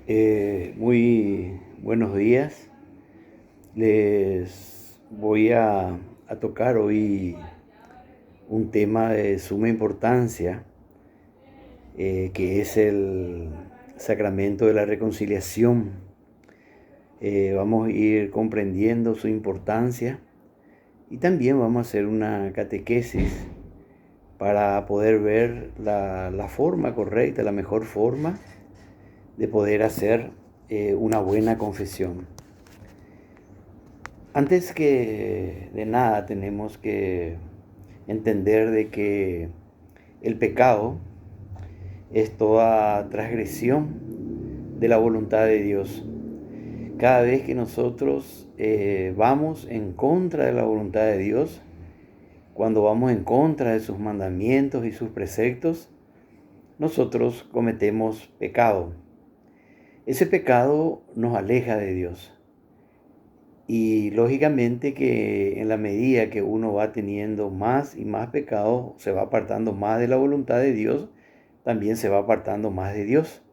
Muy buenos días. Les voy a tocar hoy un tema de suma importancia, que es el sacramento de la reconciliación. Vamos a ir comprendiendo su importancia y también vamos a hacer una catequesis para poder ver la forma correcta, la mejor forma de poder hacer una buena confesión. Antes que de nada tenemos que entender de que el pecado es toda transgresión de la voluntad de Dios. Cada vez que nosotros vamos en contra de la voluntad de Dios, cuando vamos en contra de sus mandamientos y sus preceptos, nosotros cometemos pecado. Ese pecado nos aleja de Dios. Y lógicamente que en la medida que uno va teniendo más y más pecados, se va apartando más de la voluntad de Dios, también se va apartando más de Dios.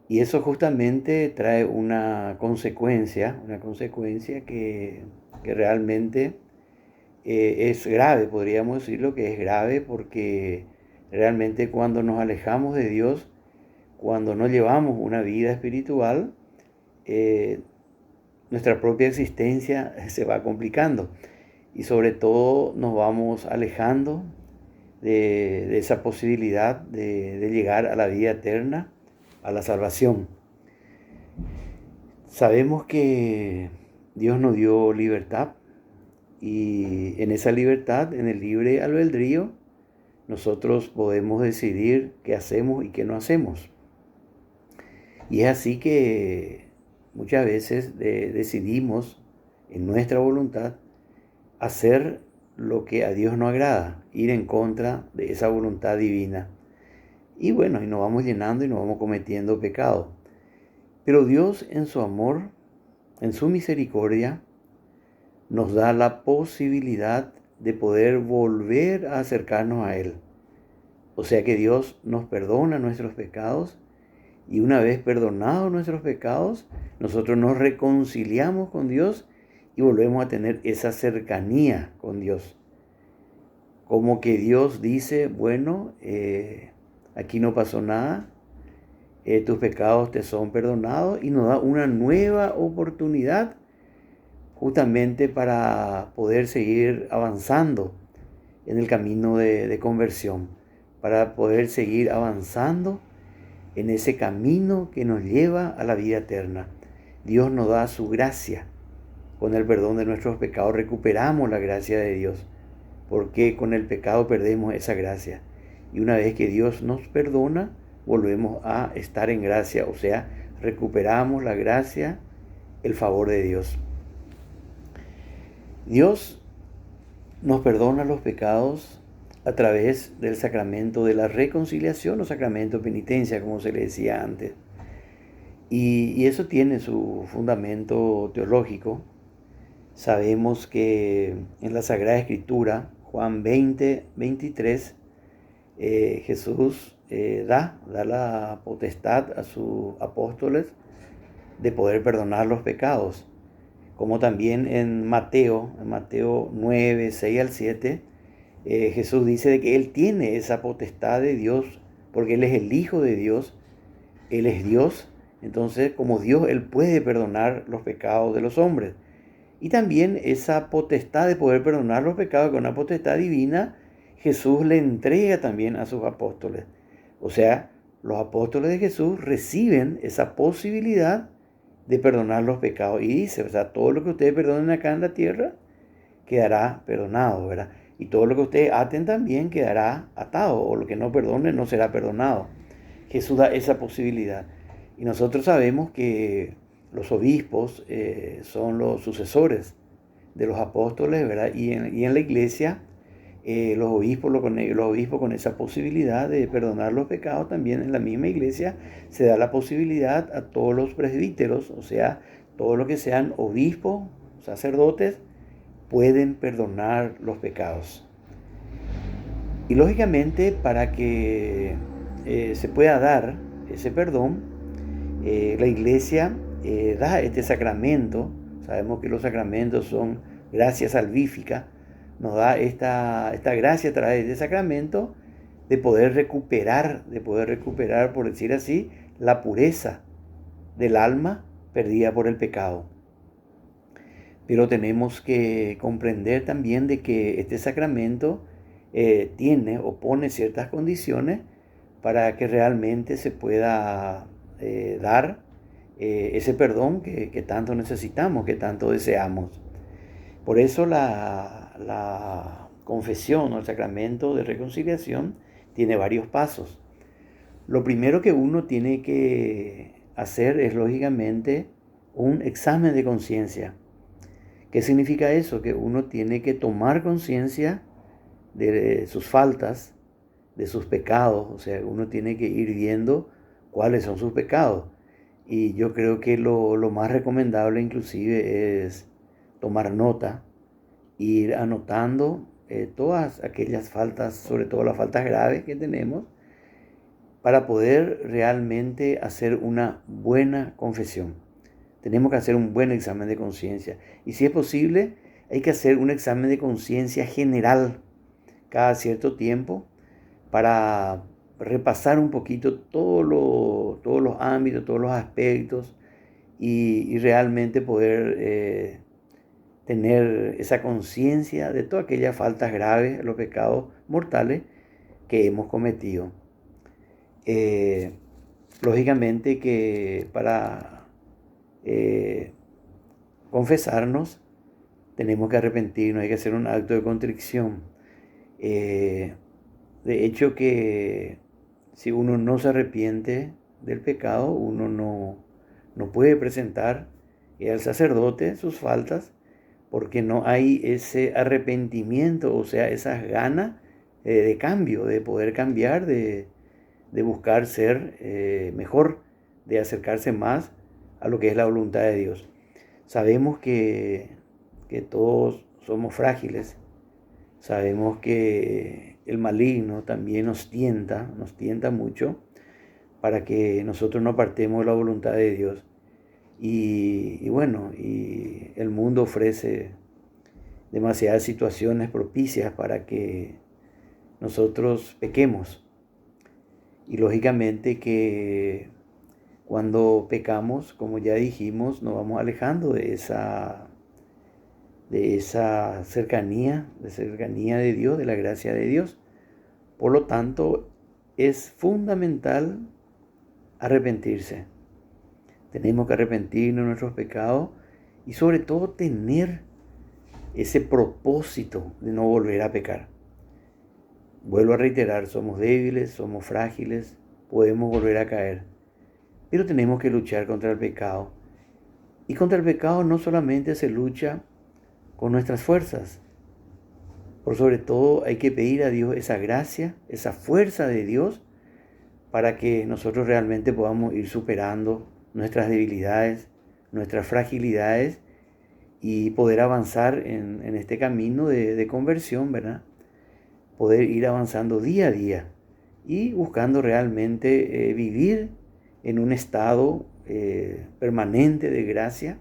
Y eso justamente trae una consecuencia que realmente es grave, podríamos decirlo que es grave, porque realmente cuando nos alejamos de Dios, cuando no llevamos una vida espiritual, nuestra propia existencia se va complicando y sobre todo nos vamos alejando de esa posibilidad de llegar a la vida eterna, a la salvación. Sabemos que Dios nos dio libertad y en esa libertad, en el libre albedrío, nosotros podemos decidir qué hacemos y qué no hacemos. Y es así que muchas veces decidimos en nuestra voluntad hacer lo que a Dios no agrada, ir en contra de esa voluntad divina. Y bueno, y nos vamos llenando y nos vamos cometiendo pecado. Pero Dios en su amor, en su misericordia, nos da la posibilidad de poder volver a acercarnos a Él. O sea que Dios nos perdona nuestros pecados y una vez perdonados nuestros pecados, nosotros nos reconciliamos con Dios y volvemos a tener esa cercanía con Dios. Como que Dios dice, bueno, aquí no pasó nada, tus pecados te son perdonados y nos da una nueva oportunidad justamente para poder seguir avanzando en el camino de conversión, para poder seguir avanzando en ese camino que nos lleva a la vida eterna. Dios nos da su gracia. Con el perdón de nuestros pecados recuperamos la gracia de Dios, porque con el pecado perdemos esa gracia. Y una vez que Dios nos perdona, volvemos a estar en gracia, o sea, recuperamos la gracia, el favor de Dios. Dios nos perdona los pecados a través del sacramento de la reconciliación o sacramento de penitencia, como se le decía antes. Y eso tiene su fundamento teológico. Sabemos que en la Sagrada Escritura, Juan 20:23, Jesús da la potestad a sus apóstoles de poder perdonar los pecados. Como también en Mateo 9, 6 al 7, Jesús dice de que Él tiene esa potestad de Dios, porque Él es el Hijo de Dios, Él es Dios, entonces como Dios Él puede perdonar los pecados de los hombres. Y también esa potestad de poder perdonar los pecados, con una potestad divina, Jesús le entrega también a sus apóstoles. O sea, los apóstoles de Jesús reciben esa posibilidad de perdonar los pecados. Y dice, o sea, todo lo que ustedes perdonen acá en la tierra quedará perdonado, ¿verdad? Y todo lo que ustedes aten también quedará atado, o lo que no perdonen no será perdonado. Jesús da esa posibilidad. Y nosotros sabemos que los obispos son los sucesores de los apóstoles, ¿verdad? Y en la iglesia, los obispos con esa posibilidad de perdonar los pecados, también en la misma iglesia se da la posibilidad a todos los presbíteros, o sea, todos los que sean obispos, sacerdotes, pueden perdonar los pecados. Y lógicamente, para que se pueda dar ese perdón, La iglesia da este sacramento. Sabemos que los sacramentos son gracia salvífica. Nos da esta gracia a través de este sacramento de poder recuperar, por decir así, la pureza del alma perdida por el pecado. Pero tenemos que comprender también de que este sacramento tiene o pone ciertas condiciones para que realmente se pueda dar ese perdón que tanto necesitamos, que tanto deseamos. Por eso la confesión o el sacramento de reconciliación tiene varios pasos. Lo primero que uno tiene que hacer es, lógicamente, un examen de conciencia. ¿Qué significa eso? Que uno tiene que tomar conciencia de sus faltas, de sus pecados. O sea, uno tiene que ir viendo cuáles son sus pecados. Y yo creo que lo más recomendable inclusive es tomar nota, ir anotando todas aquellas faltas, sobre todo las faltas graves que tenemos, para poder realmente hacer una buena confesión. Tenemos que hacer un buen examen de conciencia. Y si es posible, hay que hacer un examen de conciencia general cada cierto tiempo para repasar un poquito todos los ámbitos, todos los aspectos y realmente poder tener esa conciencia de todas aquellas faltas graves, los pecados mortales que hemos cometido. Lógicamente que para confesarnos tenemos que arrepentirnos, hay que hacer un acto de contrición. De hecho que si uno no se arrepiente del pecado, uno no puede presentar al sacerdote sus faltas, porque no hay ese arrepentimiento, o sea, esas ganas de cambio, de poder cambiar, de buscar ser mejor, de acercarse más a lo que es la voluntad de Dios. Sabemos que todos somos frágiles, sabemos que el maligno también nos tienta mucho para que nosotros no apartemos de la voluntad de Dios. Y bueno, y el mundo ofrece demasiadas situaciones propicias para que nosotros pequemos. Y lógicamente que cuando pecamos, como ya dijimos, nos vamos alejando de esa cercanía de Dios, de la gracia de Dios. Por lo tanto, es fundamental arrepentirse. Tenemos que arrepentirnos de nuestros pecados y sobre todo tener ese propósito de no volver a pecar. Vuelvo a reiterar, somos débiles, somos frágiles, podemos volver a caer, pero tenemos que luchar contra el pecado. Y contra el pecado no solamente se lucha con nuestras fuerzas, por sobre todo hay que pedir a Dios esa gracia, esa fuerza de Dios, para que nosotros realmente podamos ir superando nuestras debilidades, nuestras fragilidades y poder avanzar en este camino de conversión, ¿verdad? Poder ir avanzando día a día y buscando realmente vivir en un estado permanente de gracia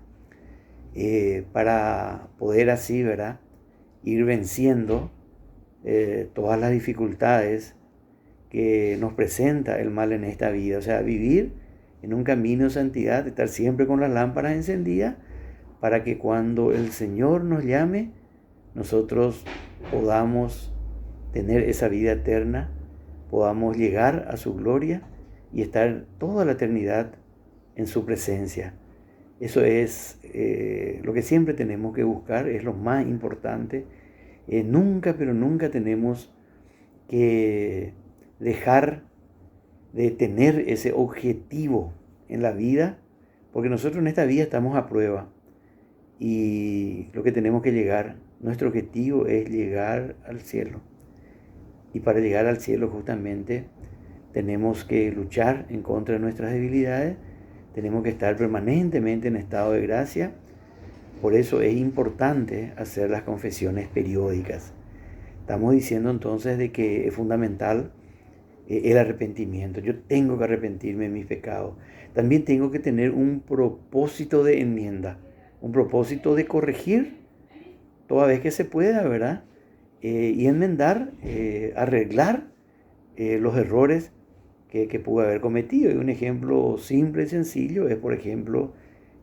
para poder así, ¿verdad?, ir venciendo todas las dificultades que nos presenta el mal en esta vida. O sea, vivir en un camino de santidad, estar siempre con las lámparas encendidas, para que cuando el Señor nos llame, nosotros podamos tener esa vida eterna, podamos llegar a su gloria y estar toda la eternidad en su presencia. Eso es lo que siempre tenemos que buscar, es lo más importante. Nunca, pero nunca tenemos que dejar de tener ese objetivo en la vida, porque nosotros en esta vida estamos a prueba y lo que tenemos que llegar, nuestro objetivo es llegar al cielo. Y para llegar al cielo justamente tenemos que luchar en contra de nuestras debilidades, tenemos que estar permanentemente en estado de gracia. Por eso es importante hacer las confesiones periódicas. Estamos diciendo entonces de que es fundamental el arrepentimiento. Yo tengo que arrepentirme de mis pecados. También tengo que tener un propósito de enmienda, un propósito de corregir toda vez que se pueda, ¿verdad? Y enmendar, arreglar los errores que pude haber cometido. Y un ejemplo simple y sencillo es, por ejemplo,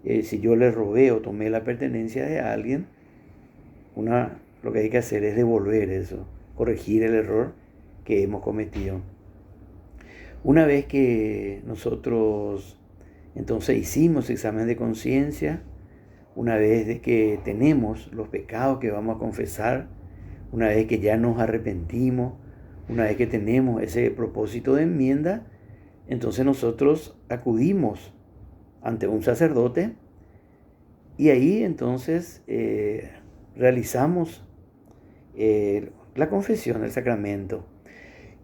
si yo le robé o tomé la pertenencia de alguien, lo que hay que hacer es devolver eso, corregir el error que hemos cometido. Una vez que nosotros entonces hicimos examen de conciencia, una vez de que tenemos los pecados que vamos a confesar, una vez que ya nos arrepentimos, una vez que tenemos ese propósito de enmienda, entonces nosotros acudimos ante un sacerdote y ahí entonces realizamos la confesión, el sacramento.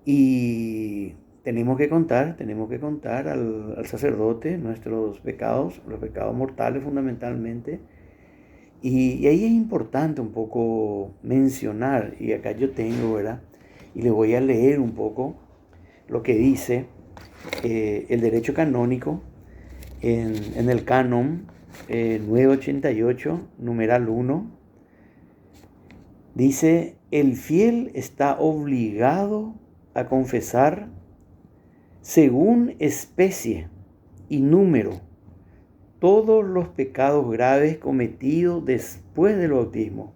Y tenemos que contar al sacerdote nuestros pecados, los pecados mortales fundamentalmente. Y ahí es importante un poco mencionar, y acá yo tengo, ¿verdad? Y le voy a leer un poco lo que dice el derecho canónico en el canon 988, numeral 1. Dice, el fiel está obligado a confesar según especie y número todos los pecados graves cometidos después del bautismo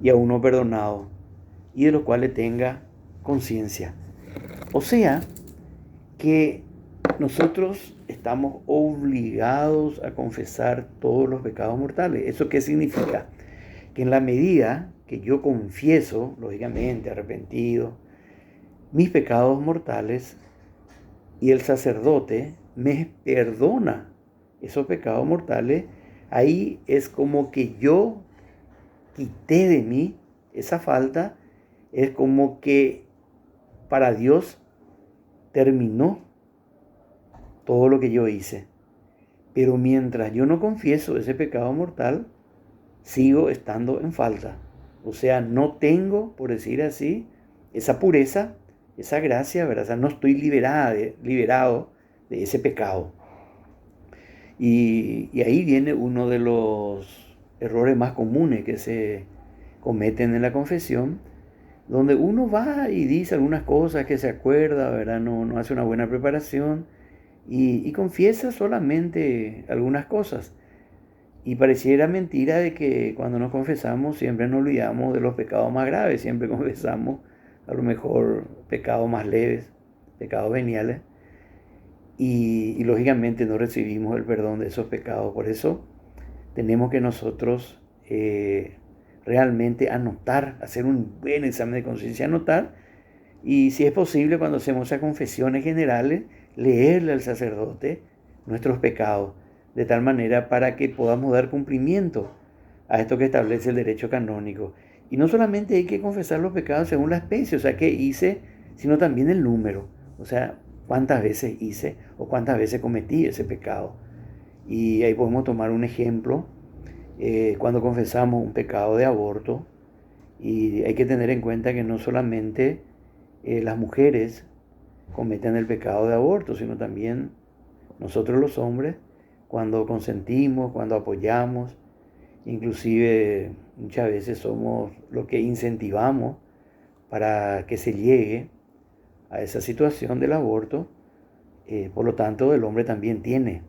y aún no perdonados, y de los cuales tenga conciencia. O sea, que nosotros estamos obligados a confesar todos los pecados mortales. ¿Eso qué significa? Que en la medida que yo confieso, lógicamente arrepentido, mis pecados mortales, y el sacerdote me perdona esos pecados mortales, ahí es como que yo quité de mí esa falta, es como que para Dios terminó todo lo que yo hice. Pero mientras yo no confieso ese pecado mortal, sigo estando en falta. O sea, no tengo, por decir así, esa pureza, esa gracia, ¿verdad? O sea, no estoy liberado de ese pecado. Y ahí viene uno de los errores más comunes que se cometen en la confesión, donde uno va y dice algunas cosas que se acuerda, ¿verdad? No hace una buena preparación y confiesa solamente algunas cosas. Y pareciera mentira de que cuando nos confesamos siempre nos olvidamos de los pecados más graves, siempre confesamos a lo mejor pecados más leves, pecados veniales, y lógicamente no recibimos el perdón de esos pecados. Por eso tenemos que nosotros realmente anotar, hacer un buen examen de conciencia, anotar, y si es posible cuando hacemos esas confesiones generales, leerle al sacerdote nuestros pecados, de tal manera para que podamos dar cumplimiento a esto que establece el derecho canónico. Y no solamente hay que confesar los pecados según la especie, o sea, que hice, sino también el número, o sea, cuántas veces hice o cuántas veces cometí ese pecado. Y ahí podemos tomar un ejemplo, cuando confesamos un pecado de aborto, y hay que tener en cuenta que no solamente las mujeres cometen el pecado de aborto, sino también nosotros los hombres, cuando consentimos, cuando apoyamos, inclusive muchas veces somos los que incentivamos para que se llegue a esa situación del aborto. Por lo tanto, el hombre también tiene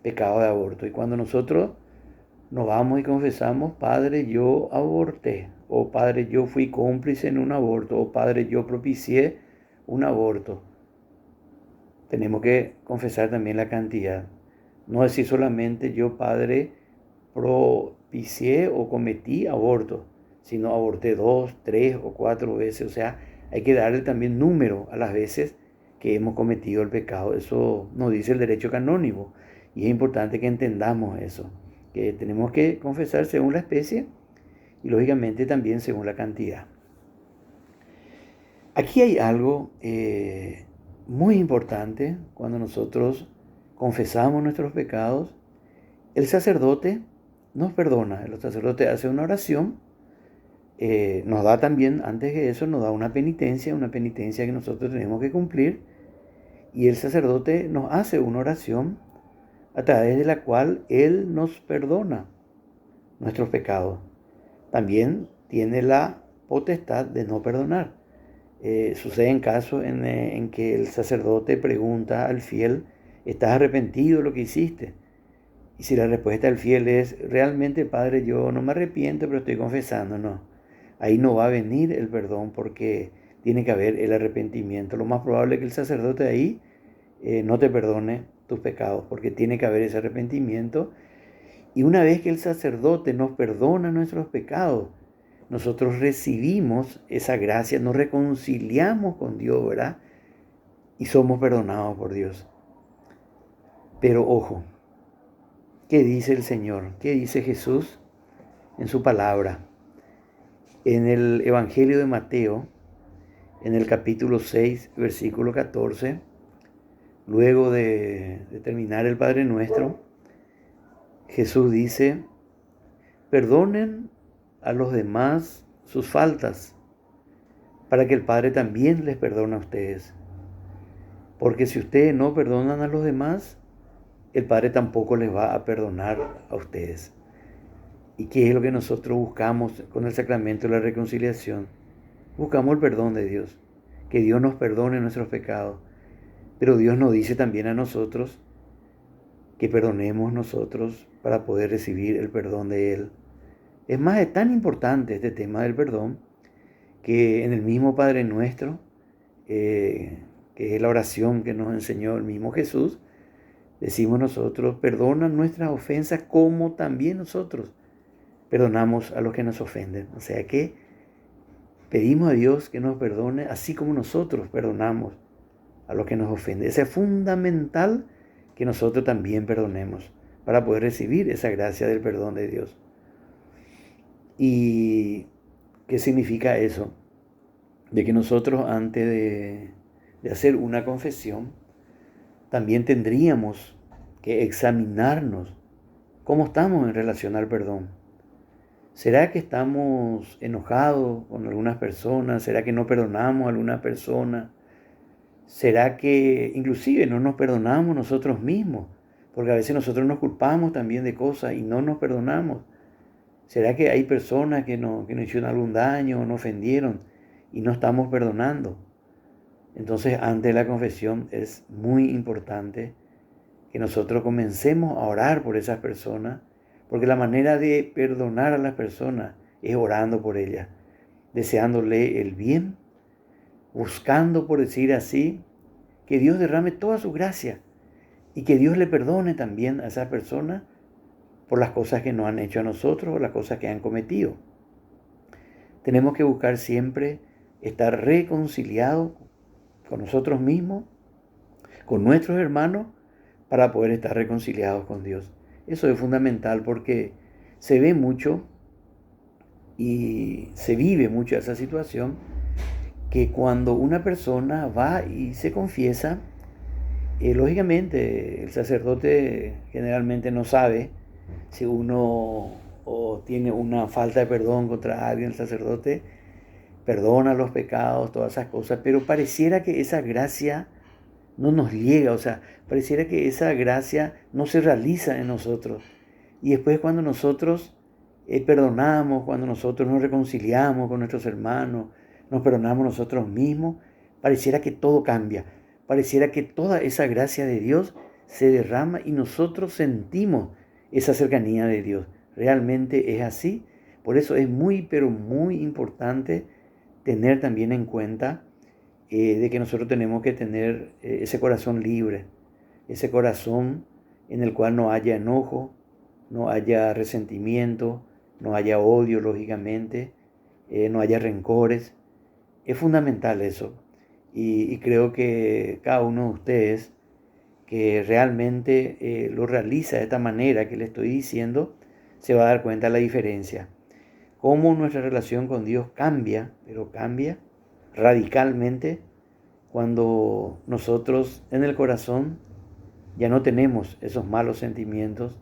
pecado de aborto. Y cuando nosotros nos vamos y confesamos, Padre, yo aborté, o Padre, yo fui cómplice en un aborto, o Padre, yo propicié un aborto, tenemos que confesar también la cantidad. No decir solamente yo, Padre, propicié o cometí aborto, sino aborté 2, 3 o 4 veces. O sea, hay que darle también número a las veces que hemos cometido el pecado. Eso nos dice el derecho canónico. Y es importante que entendamos eso, que tenemos que confesar según la especie y lógicamente también según la cantidad. Aquí hay algo muy importante cuando nosotros confesamos nuestros pecados. El sacerdote nos perdona, el sacerdote hace una oración nos da también, antes de eso, nos da una penitencia que nosotros tenemos que cumplir, y el sacerdote nos hace una oración a través de la cual Él nos perdona nuestros pecados. También tiene la potestad de no perdonar. Sucede en casos en que el sacerdote pregunta al fiel: ¿estás arrepentido de lo que hiciste? Y si la respuesta del fiel es: realmente, Padre, yo no me arrepiento, pero estoy confesando, no. Ahí no va a venir el perdón, porque tiene que haber el arrepentimiento. Lo más probable es que el sacerdote ahí no te perdone tus pecados, porque tiene que haber ese arrepentimiento. Y una vez que el sacerdote nos perdona nuestros pecados, nosotros recibimos esa gracia, nos reconciliamos con Dios, ¿verdad? Y somos perdonados por Dios. Pero ojo, ¿qué dice el Señor? ¿Qué dice Jesús en su palabra? En el Evangelio de Mateo, en el capítulo 6, versículo 14, luego de terminar el Padre Nuestro, Jesús dice: perdonen a los demás sus faltas, para que el Padre también les perdone a ustedes. Porque si ustedes no perdonan a los demás, el Padre tampoco les va a perdonar a ustedes. ¿Y qué es lo que nosotros buscamos con el sacramento de la reconciliación? Buscamos el perdón de Dios, que Dios nos perdone nuestros pecados. Pero Dios nos dice también a nosotros que perdonemos nosotros para poder recibir el perdón de Él. Es más, es tan importante este tema del perdón, que en el mismo Padre Nuestro, que es la oración que nos enseñó el mismo Jesús, decimos nosotros: perdona nuestras ofensas como también nosotros perdonamos a los que nos ofenden. O sea que pedimos a Dios que nos perdone así como nosotros perdonamos a los que nos ofenden. Es fundamental que nosotros también perdonemos para poder recibir esa gracia del perdón de Dios. ¿Y qué significa eso? De que nosotros, antes de hacer una confesión, también tendríamos que examinarnos cómo estamos en relación al perdón. ¿Será que estamos enojados con algunas personas? ¿Será que no perdonamos a alguna persona? ¿Será que inclusive no nos perdonamos nosotros mismos? Porque a veces nosotros nos culpamos también de cosas y no nos perdonamos. ¿Será que hay personas que nos hicieron algún daño o nos ofendieron y no estamos perdonando? Entonces, antes de la confesión es muy importante que nosotros comencemos a orar por esas personas, porque la manera de perdonar a las personas es orando por ellas, deseándole el bien, buscando, por decir así, que Dios derrame toda su gracia y que Dios le perdone también a esas personas por las cosas que nos han hecho a nosotros o las cosas que han cometido. Tenemos que buscar siempre estar reconciliados con nosotros mismos, con nuestros hermanos, para poder estar reconciliados con Dios. Eso es fundamental, porque se ve mucho y se vive mucho esa situación, que cuando una persona va y se confiesa, lógicamente el sacerdote generalmente no sabe si uno o tiene una falta de perdón contra alguien. El sacerdote perdona los pecados, todas esas cosas, pero pareciera que esa gracia no nos llega, o sea, pareciera que esa gracia no se realiza en nosotros. Y después, cuando nosotros perdonamos, cuando nosotros nos reconciliamos con nuestros hermanos, nos perdonamos nosotros mismos, pareciera que todo cambia, pareciera que toda esa gracia de Dios se derrama y nosotros sentimos esa cercanía de Dios. Realmente es así. Por eso es muy, pero muy importante tener también en cuenta de que nosotros tenemos que tener ese corazón libre, ese corazón en el cual no haya enojo, no haya resentimiento, no haya odio, lógicamente, no haya rencores. Es fundamental eso. Y creo que cada uno de ustedes que realmente lo realiza de esta manera que le estoy diciendo, se va a dar cuenta de la diferencia. Cómo nuestra relación con Dios cambia, pero cambia radicalmente cuando nosotros en el corazón ya no tenemos esos malos sentimientos,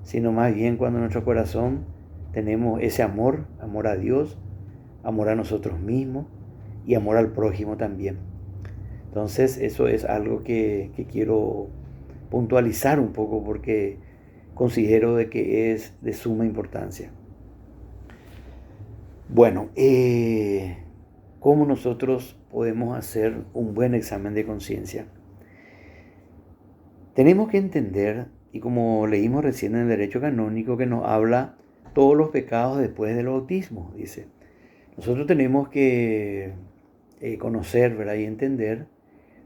sino más bien cuando en nuestro corazón tenemos ese amor a Dios, amor a nosotros mismos y amor al prójimo también. Entonces eso es algo que quiero puntualizar un poco porque considero de que es de suma importancia. Bueno, ¿cómo nosotros podemos hacer un buen examen de conciencia? Tenemos que entender, y como leímos recién en el derecho canónico, que nos habla todos los pecados después del bautismo, dice. Nosotros tenemos que conocer, ¿verdad? Y entender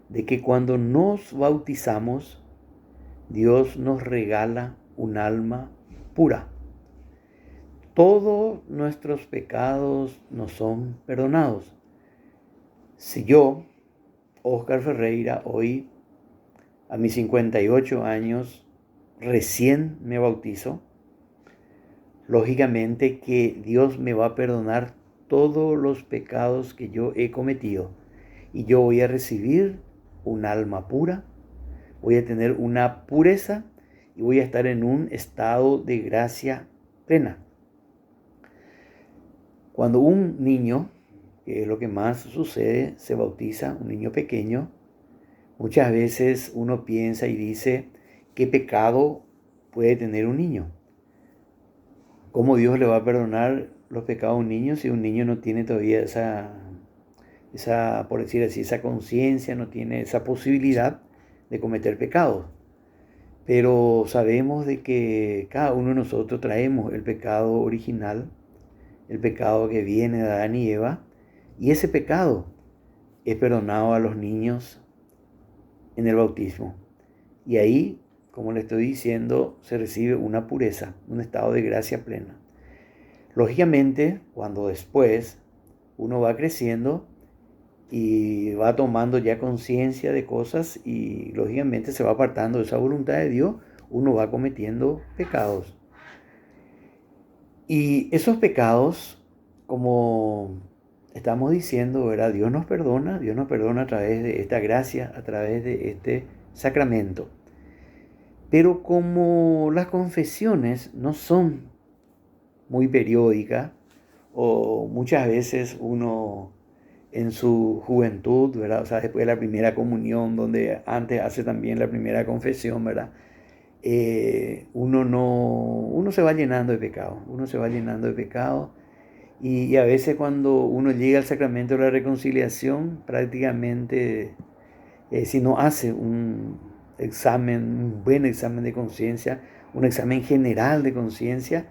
de que cuando nos bautizamos, Dios nos regala un alma pura. Todos nuestros pecados nos son perdonados. Si yo, Óscar Ferreira, hoy a mis 58 años recién me bautizo, lógicamente que Dios me va a perdonar todos los pecados que yo he cometido y yo voy a recibir un alma pura, voy a tener una pureza y voy a estar en un estado de gracia plena. Cuando un niño, que es lo que más sucede, se bautiza, un niño pequeño, muchas veces uno piensa y dice, ¿qué pecado puede tener un niño? ¿Cómo Dios le va a perdonar los pecados a un niño si un niño no tiene todavía esa, por decir así, esa conciencia, no tiene esa posibilidad de cometer pecados? Pero sabemos de que cada uno de nosotros traemos el pecado original, el pecado que viene de Adán y Eva, y ese pecado es perdonado a los niños en el bautismo. Y ahí, como le estoy diciendo, se recibe una pureza, un estado de gracia plena. Lógicamente, cuando después uno va creciendo y va tomando ya conciencia de cosas y lógicamente se va apartando de esa voluntad de Dios, uno va cometiendo pecados. Y esos pecados, como estamos diciendo, ¿verdad? Dios nos perdona a través de esta gracia, a través de este sacramento. Pero como las confesiones no son muy periódicas, o muchas veces uno en su juventud, ¿verdad? O sea, después de la primera comunión, donde antes hace también la primera confesión, ¿verdad? Uno se va llenando de pecado, y a veces cuando uno llega al sacramento de la reconciliación, prácticamente si no hace un buen examen de conciencia, un examen general de conciencia,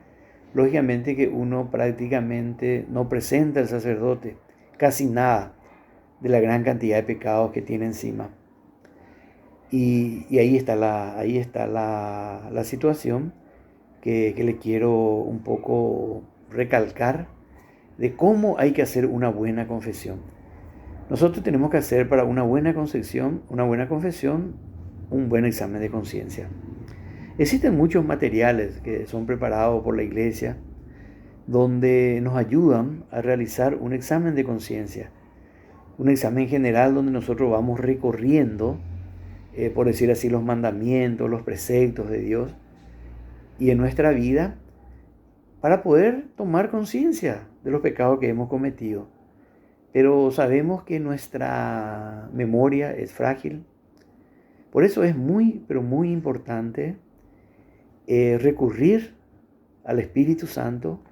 lógicamente que uno prácticamente no presenta al sacerdote casi nada de la gran cantidad de pecados que tiene encima. Y ahí está la situación que le quiero un poco recalcar de cómo hay que hacer una buena confesión. Nosotros tenemos que hacer para una buena confesión, un buen examen de conciencia. Existen muchos materiales que son preparados por la Iglesia donde nos ayudan a realizar un examen de conciencia, un examen general donde nosotros vamos recorriendo, por decir así, los mandamientos, los preceptos de Dios y en nuestra vida para poder tomar conciencia de los pecados que hemos cometido. Pero sabemos que nuestra memoria es frágil. Por eso es muy, pero muy importante recurrir al Espíritu Santo,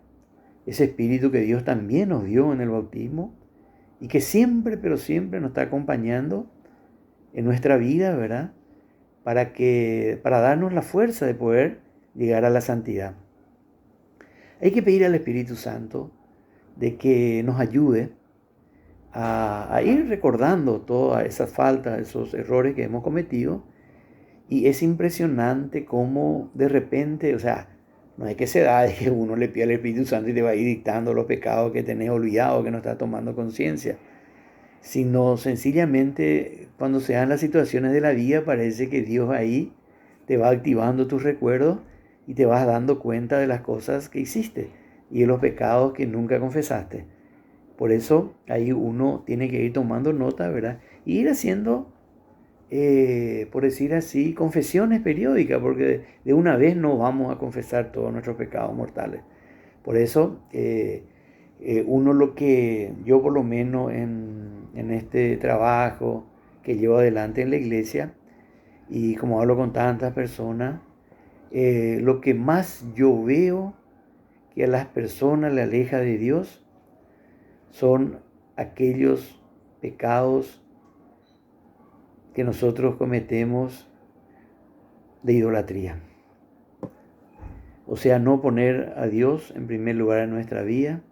ese Espíritu que Dios también nos dio en el bautismo y que siempre, pero siempre nos está acompañando en nuestra vida, ¿verdad? Para darnos la fuerza de poder llegar a la santidad. Hay que pedir al Espíritu Santo de que nos ayude a ir recordando todas esas faltas, esos errores que hemos cometido. Y es impresionante cómo de repente, o sea, no es que se da de que uno le pida al Espíritu Santo y te va a ir dictando los pecados que tenés olvidado, que no estás tomando conciencia, sino sencillamente cuando se dan las situaciones de la vida parece que Dios ahí te va activando tus recuerdos y te vas dando cuenta de las cosas que hiciste y de los pecados que nunca confesaste. Por eso ahí uno tiene que ir tomando nota, ¿verdad? Y ir haciendo, por decir así, confesiones periódicas, porque de una vez no vamos a confesar todos nuestros pecados mortales. Por eso Uno lo que yo por lo menos en este trabajo que llevo adelante en la iglesia, y como hablo con tantas personas, lo que más yo veo que a las personas le aleja de Dios son aquellos pecados que nosotros cometemos de idolatría. O sea, no poner a Dios en primer lugar en nuestra vida,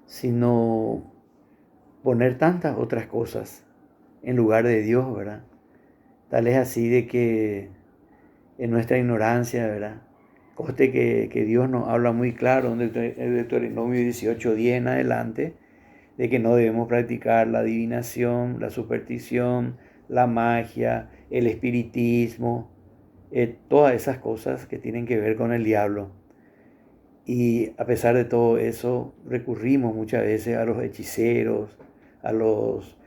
sino poner tantas otras cosas en lugar de Dios, ¿verdad? Tal es así de que en nuestra ignorancia, ¿verdad? Coste que Dios nos habla muy claro en Deuteronomio 18:10 en adelante, de que no debemos practicar la adivinación, la superstición, la magia, el espiritismo, todas esas cosas que tienen que ver con el diablo. Y a pesar de todo eso, recurrimos muchas veces a los hechiceros, a los,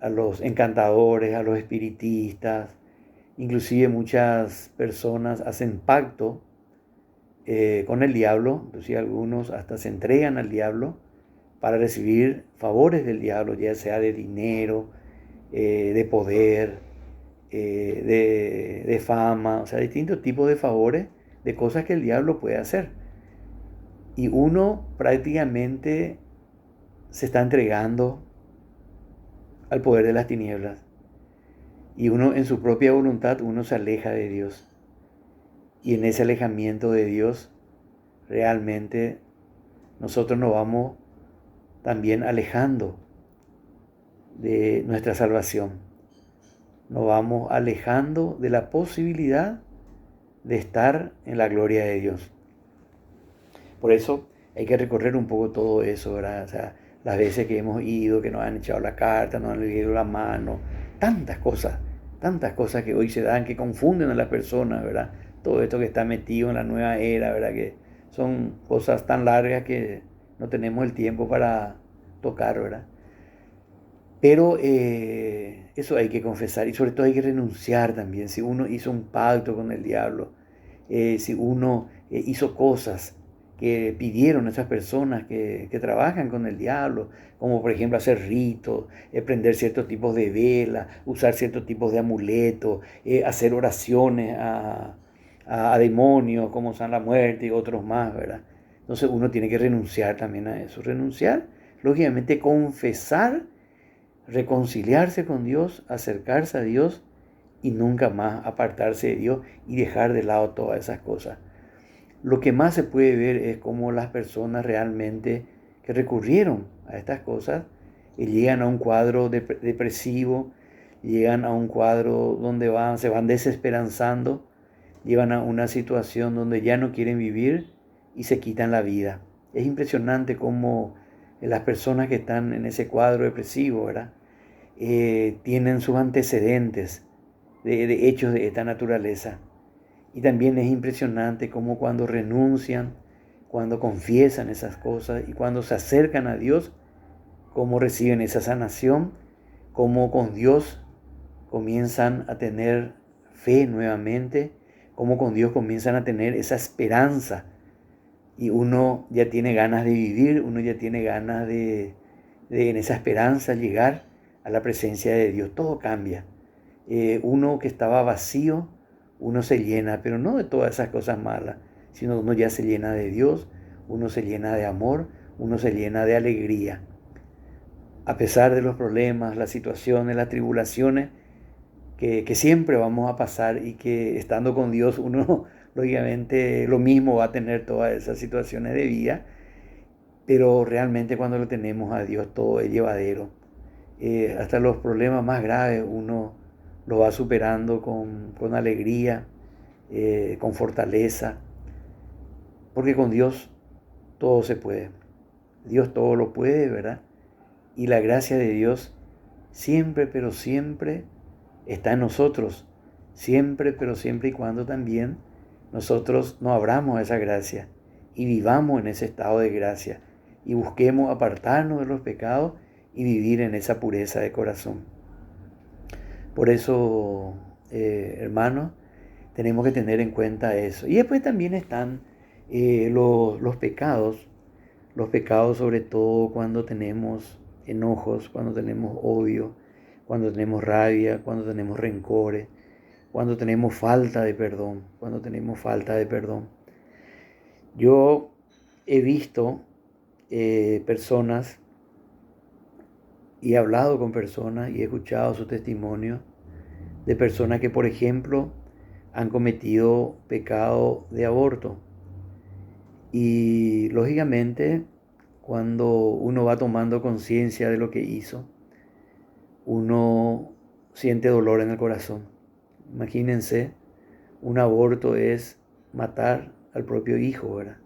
a los encantadores, a los espiritistas. Inclusive muchas personas hacen pacto con el diablo, inclusive algunos hasta se entregan al diablo para recibir favores del diablo, ya sea de dinero, de poder, de fama, o sea, distintos tipos de favores, de cosas que el diablo puede hacer. Y uno prácticamente se está entregando al poder de las tinieblas. Y uno en su propia voluntad, uno se aleja de Dios. Y en ese alejamiento de Dios, realmente nosotros nos vamos también alejando de nuestra salvación. Nos vamos alejando de la posibilidad de estar en la gloria de Dios. Por eso hay que recorrer un poco todo eso, ¿verdad? O sea, las veces que hemos ido, que nos han echado la carta, nos han leído la mano, tantas cosas que hoy se dan, que confunden a las personas, ¿verdad? Todo esto que está metido en la nueva era, ¿verdad? Que son cosas tan largas que no tenemos el tiempo para tocar, ¿verdad? Pero eso hay que confesar y sobre todo hay que renunciar también. Si uno hizo un pacto con el diablo, si uno hizo cosas que pidieron esas personas que trabajan con el diablo, como por ejemplo hacer ritos, prender ciertos tipos de velas, usar ciertos tipos de amuletos, hacer oraciones a demonios como San la Muerte y otros más, ¿verdad? Entonces uno tiene que renunciar también a eso. Renunciar, lógicamente confesar, reconciliarse con Dios, acercarse a Dios y nunca más apartarse de Dios y dejar de lado todas esas cosas. Lo que más se puede ver es cómo las personas realmente que recurrieron a estas cosas llegan a un cuadro depresivo, llegan a un cuadro donde se van desesperanzando, llegan a una situación donde ya no quieren vivir y se quitan la vida. Es impresionante cómo las personas que están en ese cuadro depresivo, ¿verdad? Tienen sus antecedentes de hechos de esta naturaleza. Y también es impresionante cómo cuando renuncian, cuando confiesan esas cosas y cuando se acercan a Dios, cómo reciben esa sanación, cómo con Dios comienzan a tener fe nuevamente, cómo con Dios comienzan a tener esa esperanza. Y uno ya tiene ganas de vivir, uno ya tiene ganas de en esa esperanza llegar a la presencia de Dios. Todo cambia. Uno que estaba vacío, uno se llena, pero no de todas esas cosas malas, sino uno ya se llena de Dios, uno se llena de amor, uno se llena de alegría. A pesar de los problemas, las situaciones, las tribulaciones que siempre vamos a pasar y que estando con Dios uno lógicamente lo mismo va a tener todas esas situaciones de vida, pero realmente cuando lo tenemos a Dios todo es llevadero. Hasta los problemas más graves uno lo va superando con alegría, con fortaleza, porque con Dios todo se puede. Dios todo lo puede, ¿verdad? Y la gracia de Dios siempre, pero siempre está en nosotros. Siempre, pero siempre y cuando también nosotros nos abramos a esa gracia y vivamos en ese estado de gracia y busquemos apartarnos de los pecados y vivir en esa pureza de corazón. Por eso, hermanos, tenemos que tener en cuenta eso. Y después también están los pecados, Los pecados sobre todo cuando tenemos enojos, cuando tenemos odio, cuando tenemos rabia, cuando tenemos rencores, cuando tenemos falta de perdón, cuando tenemos falta de perdón. Yo he visto personas y he hablado con personas y he escuchado su testimonio de personas que, por ejemplo, han cometido pecado de aborto. Y lógicamente, cuando uno va tomando conciencia de lo que hizo, uno siente dolor en el corazón. Imagínense, un aborto es matar al propio hijo, ¿verdad?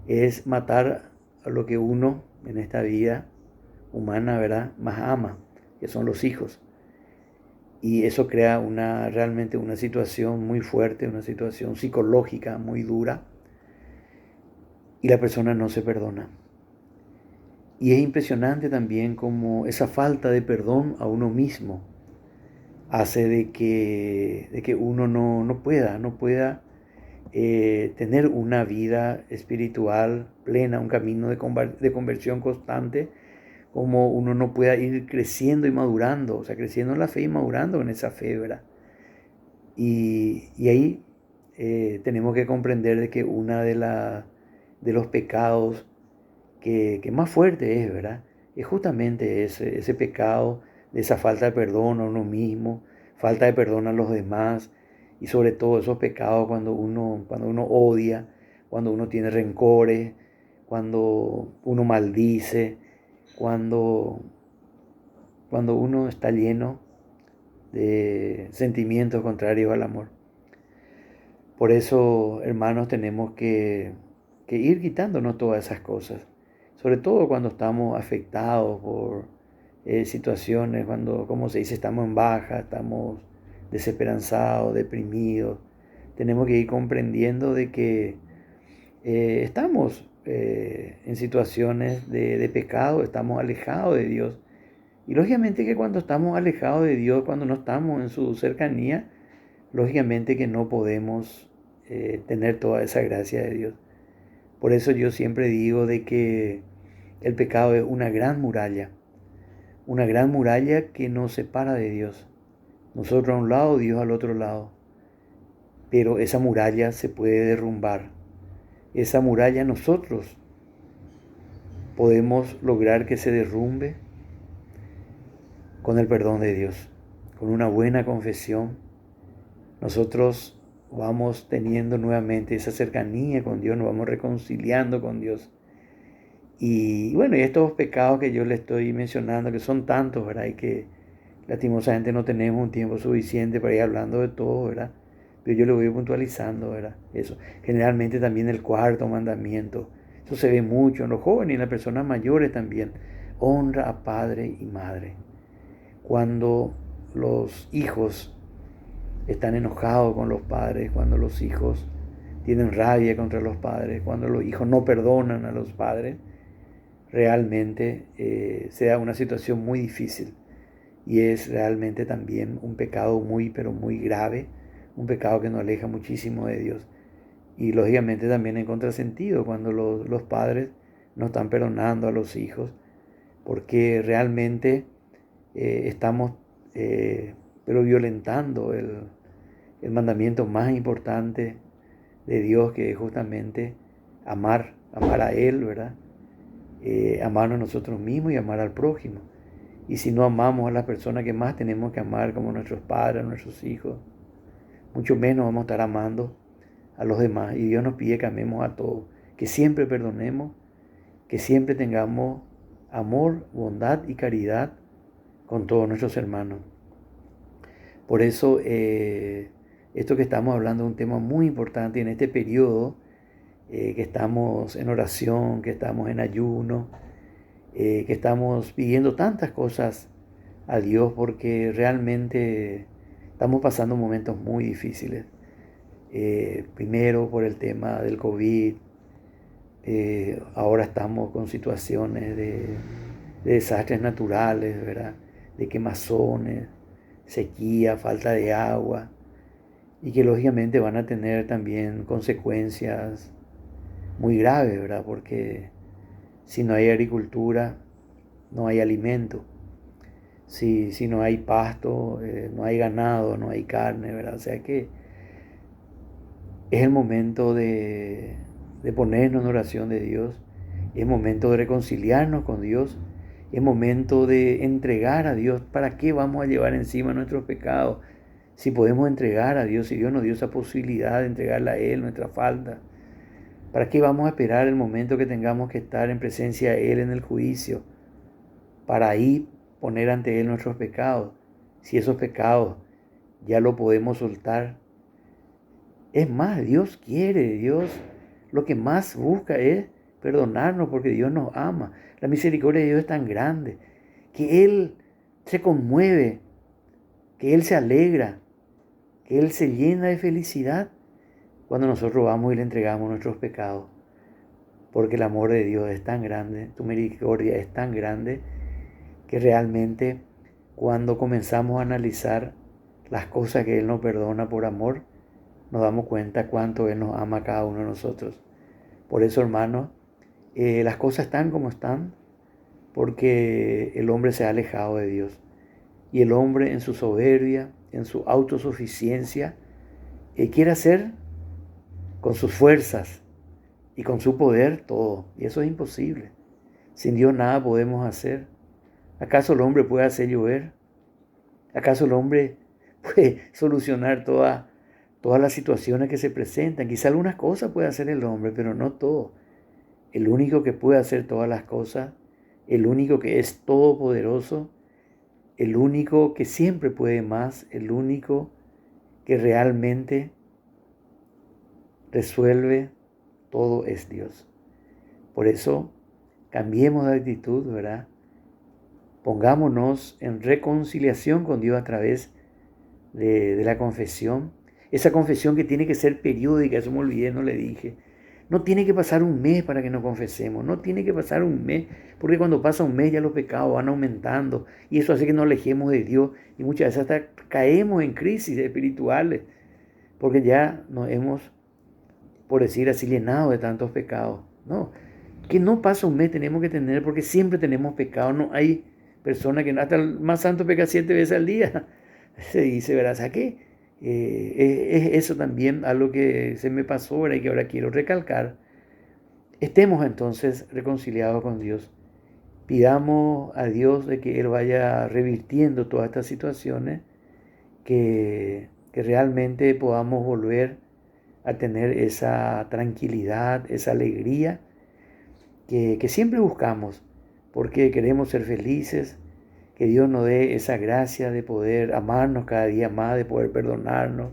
Es matar a lo que uno en esta vida humana, ¿verdad?, más ama, que son los hijos. Y eso crea realmente una situación muy fuerte, una situación psicológica muy dura, y la persona no se perdona. Y es impresionante también como esa falta de perdón a uno mismo hace de que uno no pueda tener una vida espiritual plena, un camino de conversión constante, como uno no pueda ir creciendo y madurando, o sea, creciendo en la fe y madurando en esa fe, ¿verdad? Y ahí tenemos que comprender de que una de los pecados que más fuerte es, ¿verdad? Es justamente ese pecado de esa falta de perdón a uno mismo, falta de perdón a los demás, y sobre todo esos pecados cuando uno odia, cuando uno tiene rencores, cuando uno maldice, cuando, cuando uno está lleno de sentimientos contrarios al amor. Por eso, hermanos, tenemos que ir quitándonos todas esas cosas, sobre todo cuando estamos afectados por situaciones, cuando, como se dice, estamos en baja, estamos desesperanzados, deprimidos. Tenemos que ir comprendiendo de que estamos en situaciones de pecado, estamos alejados de Dios. Y lógicamente que cuando estamos alejados de Dios, cuando no estamos en su cercanía, lógicamente que no podemos tener toda esa gracia de Dios. Por eso yo siempre digo de que el pecado es una gran muralla que nos separa de Dios. Nosotros a un lado, Dios al otro lado. Pero esa muralla se puede derrumbar. Esa muralla nosotros podemos lograr que se derrumbe con el perdón de Dios, con una buena confesión. Nosotros vamos teniendo nuevamente esa cercanía con Dios, nos vamos reconciliando con Dios. Y bueno, y estos pecados que yo le estoy mencionando, que son tantos, ¿verdad? Y que lastimosamente no tenemos un tiempo suficiente para ir hablando de todo, ¿verdad? Pero yo lo voy puntualizando, ¿verdad? Eso. Generalmente también el cuarto mandamiento. Eso se ve mucho en los jóvenes y en las personas mayores también. Honra a padre y madre. Cuando los hijos están enojados con los padres, cuando los hijos tienen rabia contra los padres, cuando los hijos no perdonan a los padres, realmente se da una situación muy difícil y es realmente también un pecado muy, pero muy grave, un pecado que nos aleja muchísimo de Dios. Y lógicamente también en contrasentido cuando los padres no están perdonando a los hijos, porque realmente estamos pero violentando el mandamiento más importante de Dios, que es justamente amar a Él, ¿verdad? Amarnos a nosotros mismos y amar al prójimo. Y si no amamos a las personas que más tenemos que amar, como nuestros padres, nuestros hijos, mucho menos vamos a estar amando a los demás. Y Dios nos pide que amemos a todos, que siempre perdonemos, que siempre tengamos amor, bondad y caridad con todos nuestros hermanos. Por eso, esto que estamos hablando es un tema muy importante en este periodo, que estamos en oración, que estamos en ayuno, que estamos pidiendo tantas cosas a Dios porque realmente estamos pasando momentos muy difíciles. Primero por el tema del COVID, ahora estamos con situaciones de desastres naturales, ¿verdad? De quemazones, sequía, falta de agua, y que lógicamente van a tener también consecuencias muy graves, ¿verdad? Porque Si no hay agricultura, no hay alimento. Si no hay pasto, no hay ganado, no hay carne, ¿verdad? O sea que es el momento de ponernos en oración de Dios, es momento de reconciliarnos con Dios, es momento de entregar a Dios. ¿Para qué vamos a llevar encima nuestros pecados? Si podemos entregar a Dios, si Dios nos dio esa posibilidad de entregarle a Él nuestra falta, ¿para qué vamos a esperar el momento que tengamos que estar en presencia de Él en el juicio para ahí poner ante Él nuestros pecados? Si esos pecados ya lo podemos soltar. Es más, Dios lo que más busca es perdonarnos porque Dios nos ama. La misericordia de Dios es tan grande que Él se conmueve, que Él se alegra, que Él se llena de felicidad cuando nosotros vamos y le entregamos nuestros pecados. Porque el amor de Dios es tan grande, tu misericordia es tan grande, que realmente cuando comenzamos a analizar las cosas que Él nos perdona por amor, nos damos cuenta cuánto Él nos ama a cada uno de nosotros. Por eso, hermanos, las cosas están como están, porque el hombre se ha alejado de Dios. Y el hombre en su soberbia, en su autosuficiencia, quiere hacer con sus fuerzas y con su poder todo. Y eso es imposible. Sin Dios nada podemos hacer. ¿Acaso el hombre puede hacer llover? ¿Acaso el hombre puede solucionar todas las situaciones que se presentan? Quizá algunas cosas puede hacer el hombre, pero no todo. El único que puede hacer todas las cosas, el único que es todopoderoso, el único que siempre puede más, el único que realmente resuelve todo es Dios. Por eso, cambiemos de actitud, ¿verdad? Pongámonos en reconciliación con Dios a través de la confesión. Esa confesión que tiene que ser periódica, eso me olvidé, no le dije. No tiene que pasar un mes para que nos confesemos, no tiene que pasar un mes, porque cuando pasa un mes ya los pecados van aumentando y eso hace que nos alejemos de Dios y muchas veces hasta caemos en crisis espirituales, porque ya nos hemos, por decir así, llenado de tantos pecados. No, que no pasa un mes tenemos que tener, porque siempre tenemos pecado. No hay persona que hasta el más santo peca 7 veces al día. Se dice, ¿verdad? O sea que es eso también algo que se me pasó ahora y que ahora quiero recalcar. Estemos entonces reconciliados con Dios. Pidamos a Dios de que Él vaya revirtiendo todas estas situaciones, que realmente podamos volver a tener esa tranquilidad, esa alegría que siempre buscamos, porque queremos ser felices, que Dios nos dé esa gracia de poder amarnos cada día más, de poder perdonarnos,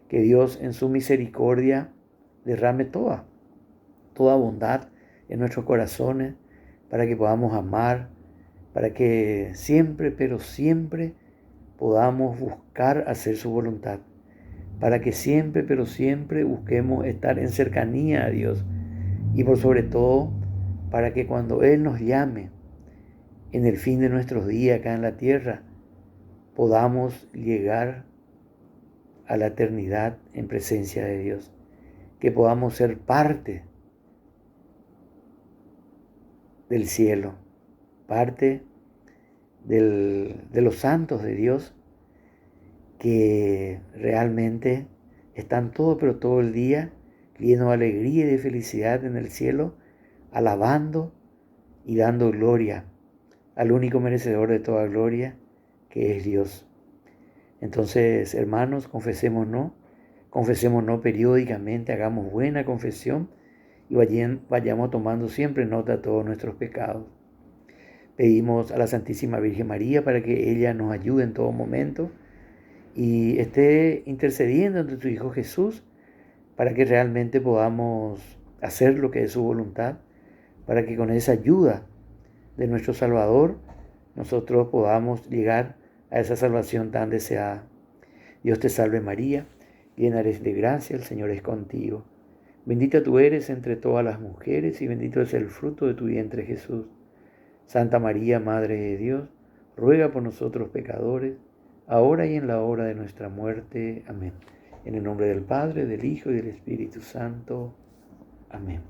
que Dios en su misericordia derrame toda bondad en nuestros corazones, para que podamos amar, para que siempre, pero siempre podamos buscar hacer su voluntad, para que siempre, pero siempre busquemos estar en cercanía a Dios y por sobre todo para que cuando Él nos llame en el fin de nuestros días acá en la tierra, podamos llegar a la eternidad en presencia de Dios, que podamos ser parte del cielo, parte de los santos de Dios, que realmente están todo, pero todo el día llenos de alegría y de felicidad en el cielo, alabando y dando gloria al único merecedor de toda gloria, que es Dios. Entonces, hermanos, confesémonos periódicamente, hagamos buena confesión y vayamos tomando siempre nota de todos nuestros pecados. Pedimos a la Santísima Virgen María para que ella nos ayude en todo momento y esté intercediendo entre su Hijo Jesús para que realmente podamos hacer lo que es su voluntad, para que con esa ayuda de nuestro Salvador nosotros podamos llegar a esa salvación tan deseada. Dios te salve María, llena eres de gracia, el Señor es contigo. Bendita tú eres entre todas las mujeres y bendito es el fruto de tu vientre Jesús. Santa María, Madre de Dios, ruega por nosotros pecadores, ahora y en la hora de nuestra muerte. Amén. En el nombre del Padre, del Hijo y del Espíritu Santo. Amén.